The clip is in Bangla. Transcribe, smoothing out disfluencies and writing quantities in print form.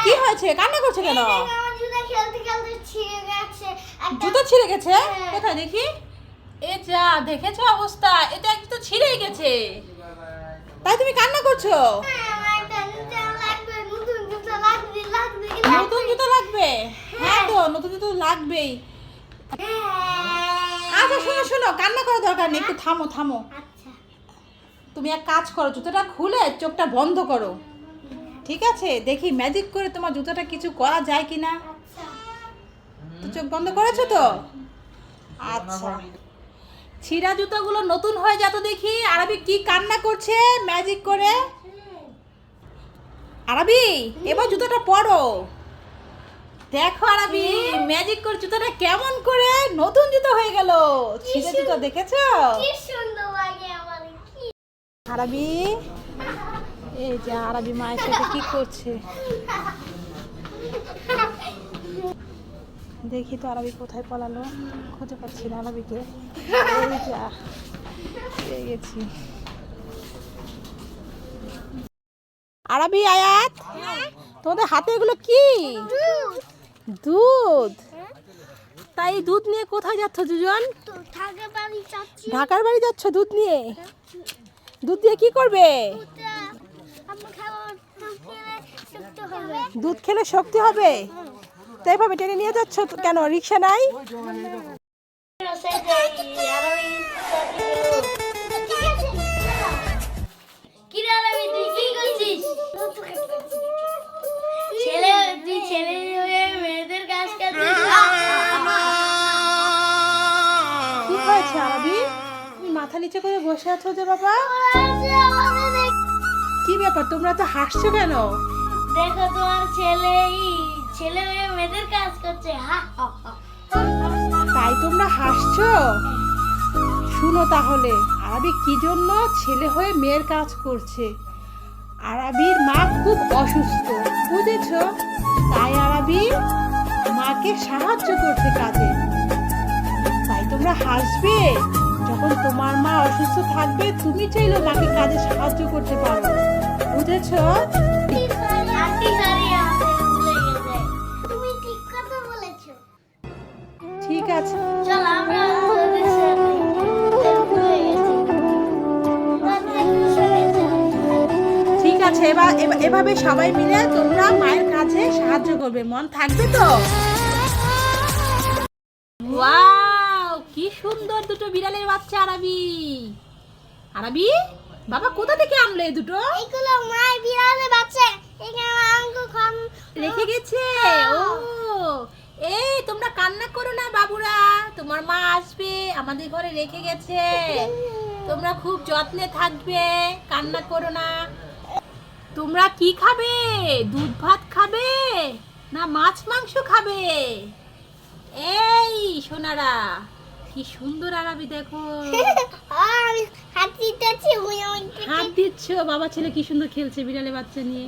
কি হয়েছে? কান্না করছে কেন? আমার জুতা খেলতে খেলতে ছিঁড়ে গেছে। জুতো ছিঁড়ে গেছে? কোথায় দেখি? এ যা, দেখেছো অবস্থা? এটা একটু তো ছিঁড়েই গেছে। তাই তুমি কান্না করছো? আমার একটা জুতা লাগবে, নতুন জুতা লাগবে। নতুন জুতো লাগবে? হ্যাঁ তো, নতুন জুতো লাগবেই। আচ্ছা শোনো শোনো, কান্না করার দরকার নেই, একটু থামো থামো। আচ্ছা তুমি এক কাজ করো, জুতোটা খুলে চোখটা বন্ধ করো। ঠিক আছে, দেখি ম্যাজিক করে তোমার জুতোটা কিছু করা যায় কিনা। আচ্ছা তো চোখ বন্ধ করেছো তো? আচ্ছা, ছিঁড়া জুতোগুলো নতুন হয়ে যেত দেখি। আরবি কি কান্না করছে ম্যাজিক করে। আরবি, এবার জুতোটা পরো। দেখো আরবি, ম্যাজিক করে জুতোটা কেমন করে নতুন জুতো হয়ে গেল। ছিঁড়া জুতো দেখেছো? কি সুন্দর লাগে আমার। কি আরবি, এই যে আরবি মায়ের সাথে কি করছে দেখি তো। আরবি কোথায় পলালো, খুঁজে পাচ্ছি না আরবিকে। এই যা, পেয়ে গেছি। আরবি, আয়াত, তোমাদের হাতে এগুলো কি? দুধ? তাই দুধ নিয়ে কোথায় যাচ্ছ দুজন? তো ঢাকা বাড়ি যাচ্ছি। ঢাকার বাড়ি যাচ্ছ দুধ নিয়ে? দুধ দিয়ে কি করবে? আমরা খাবো, দুধ খেলে শক্ত হবে। দুধ খেলে শক্তি হবে? তো এভাবে টেনে নিয়ে যাচ্ছ তো কেন? রিক্সা নাই? কি হয়েছে আরবি? তুমি মাথা নিচে করে বসে আছো যে বাবা? কি ব্যাপার, তোমরা তো হাসছো কেন? দেখো তোমার ছেলে মেয়েদের কাজ করছে। হা হা হা। তাই তোমরা হাসছো? শুনো তাহলে, আরবি কি জন্য ছেলে হয়ে মেয়ের কাজ করছে। আরবির মা খুব অসুস্থ, বুঝেছো? তাই আরবি মাকে সাহায্য করছে কাজে। তাই তোমরা হাসবে। যখন তোমার মা অসুস্থ থাকবে, তুমি চাইলে মাকে কাজে সাহায্য করতে পারো, বুঝেছো? তুমি ঠিক কথা বলেছো। ঠিক আছে, চল আমরা ওদের সাথে ভুলে গেছি। ঠিক আছে। এভাবে সবাই মিলে তোমরা মায়ের কাছে সাহায্য করবে, মন থাকবে তো? ওয়াও, কি সুন্দর দুটো বিড়ালের বাচ্চা আরবি। আরবি, বাবা কোথা থেকে আনলে এই দুটো? এইগুলো মায়ের বিড়ালের বাচ্চা। এখানে আঙ্কু খাম রেখে গেছে। ও, এই তোমরা কান্না করো না বাবুরা, তোমার মা আসবে, আমাদের ঘরে রেখে গেছে। তোমরা খুব যত্নে থাকবে, কান্না করো না। তোমরা কি খাবে? দুধ ভাত খাবে না মাছ মাংস খাবে? এই সোনারা, কি সুন্দর আরবি দেখো। আর হাত দিতেছি। হাত দিচ্ছ, বাবা ছেলে কি সুন্দর খেলছে বিড়ালের বাচ্চা নিয়ে।